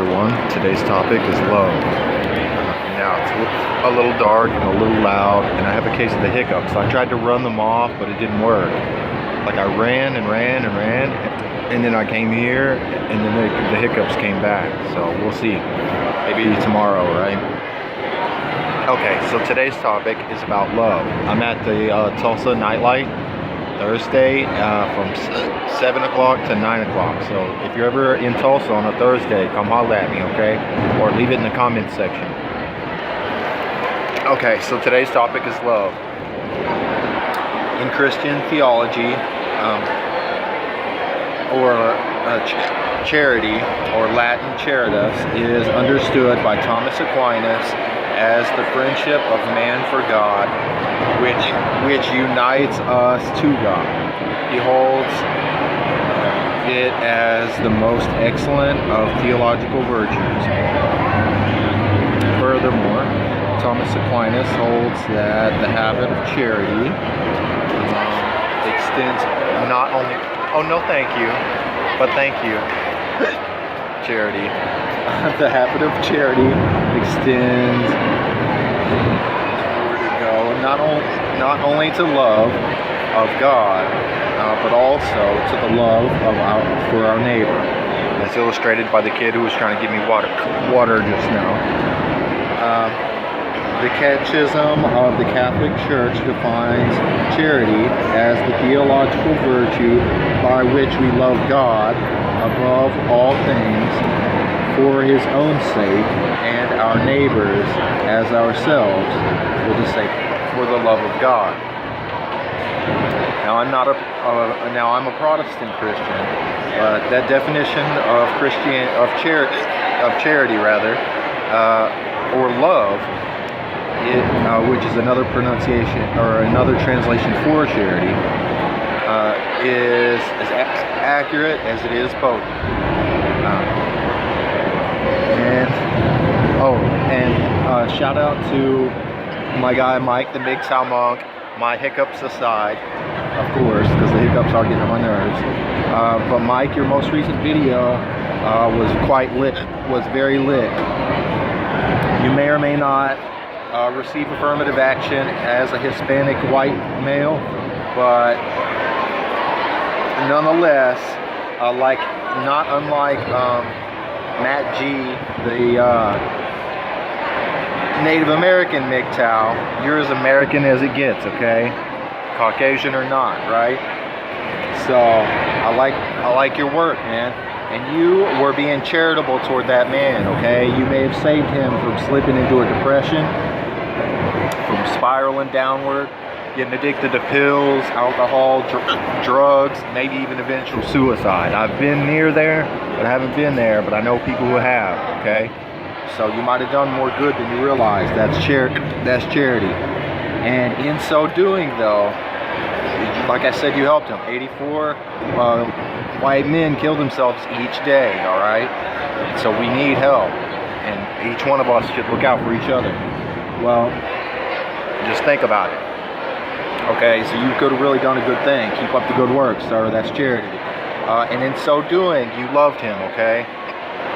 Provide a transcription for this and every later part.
everyone. Today's topic is love. Now it's a little dark and a little loud, and I have a case of the hiccups. I tried to run them off, but it didn't work. Like I ran, and then I came here, and then the hiccups came back. So we'll see. Maybe tomorrow, right? Okay, so today's topic is about love. I'm at the Tulsa nightlight Thursday from 7 o'clock to 9 o'clock. So if you're ever in Tulsa on a Thursday, come holler at me, okay? Or leave it in the comments section. Okay, so today's topic is love. In Christian theology, charity, or Latin charitas, is understood by Thomas Aquinas as the friendship of man for God, which unites us to God. He holds it as the most excellent of theological virtues. Furthermore, Thomas Aquinas holds that the habit of charity extends not only, oh no thank you, but thank you, charity. The habit of charity extends not only to love of God, but also to the love for our neighbor. That's illustrated by the kid who was trying to give me water just now. The Catechism of the Catholic Church defines charity as the theological virtue by which we love God above all things for His own sake, and our neighbors as ourselves for the love of God. Now I'm a Protestant Christian, but that definition of charity or love, which is another pronunciation or another translation for charity, is as accurate as it is potent. And shout out to my guy Mike, the Mixow Monk. My hiccups aside, of course, because the hiccups are getting on my nerves. But Mike, your most recent video was quite lit, was very lit. You may or may not receive affirmative action as a Hispanic white male, but nonetheless, not unlike Matt G, the Native American MGTOW, you're as American as it gets, okay? Caucasian or not, right? So I like your work, man. And you were being charitable toward that man, okay? You may have saved him from slipping into a depression, from spiraling downward, getting addicted to pills, alcohol, drugs, maybe even eventual suicide. I've been near there, but I haven't been there, but I know people who have, okay? So you might have done more good than you realize. That's charity. And in so doing, though, like I said, you helped him. 84 white men kill themselves each day, all right? So we need help. And each one of us should look out for each other. Well, just think about it. Okay, so you could have really done a good thing. Keep up the good work, sir. That's charity. And in so doing, you loved him, okay?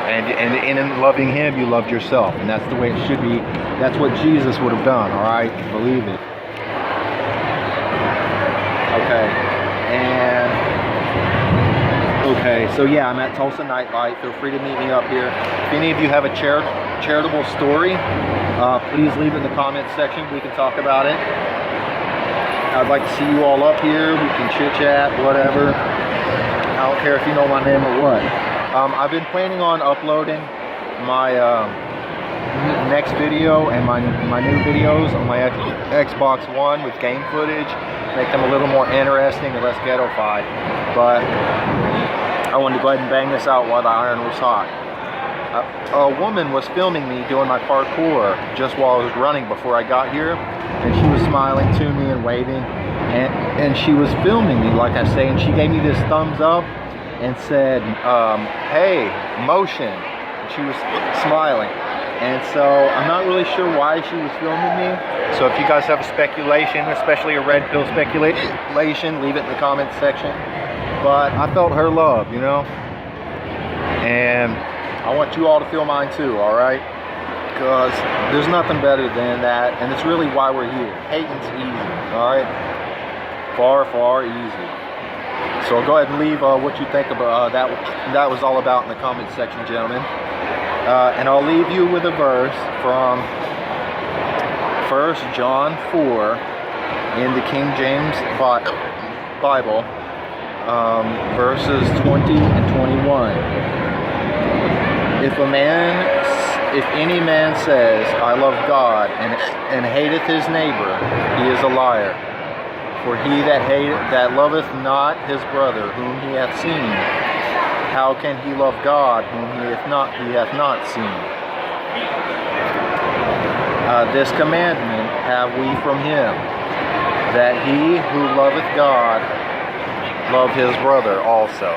And in loving him, you loved yourself. And that's the way it should be. That's what Jesus would have done, all right? Believe it. Okay, so yeah, I'm at Tulsa Nightlight. Feel free to meet me up here. If any of you have a charitable story, please leave it in the comments section. We can talk about it. I'd like to see you all up here. We can chit-chat, whatever. I don't care if you know my name or what. I've been planning on uploading my next video and my new videos on my Xbox One with game footage, make them a little more interesting and less ghetto-fied. But I wanted to go ahead and bang this out while the iron was hot. A woman was filming me doing my parkour just while I was running before I got here, and she was smiling to me and waving, and she was filming me, like I say, and she gave me this thumbs up and said, hey, motion. And she was smiling. And so I'm not really sure why she was filming me. So if you guys have a speculation, especially a red pill speculation, leave it in the comments section. But I felt her love, you know. And I want you all to feel mine too, all right? Because there's nothing better than that, and it's really why we're here. Hating's easy, all right? Far, far easy. So go ahead and leave what you think about that was all about in the comment section, gentlemen. And I'll leave you with a verse from 1 John 4 in the King James Bible, verses 20 and 21. If any man says, I love God, and hateth his neighbor, he is a liar. For he that loveth not his brother whom he hath seen, how can he love God whom he hath not seen? This commandment have we from him, that he who loveth God love his brother also.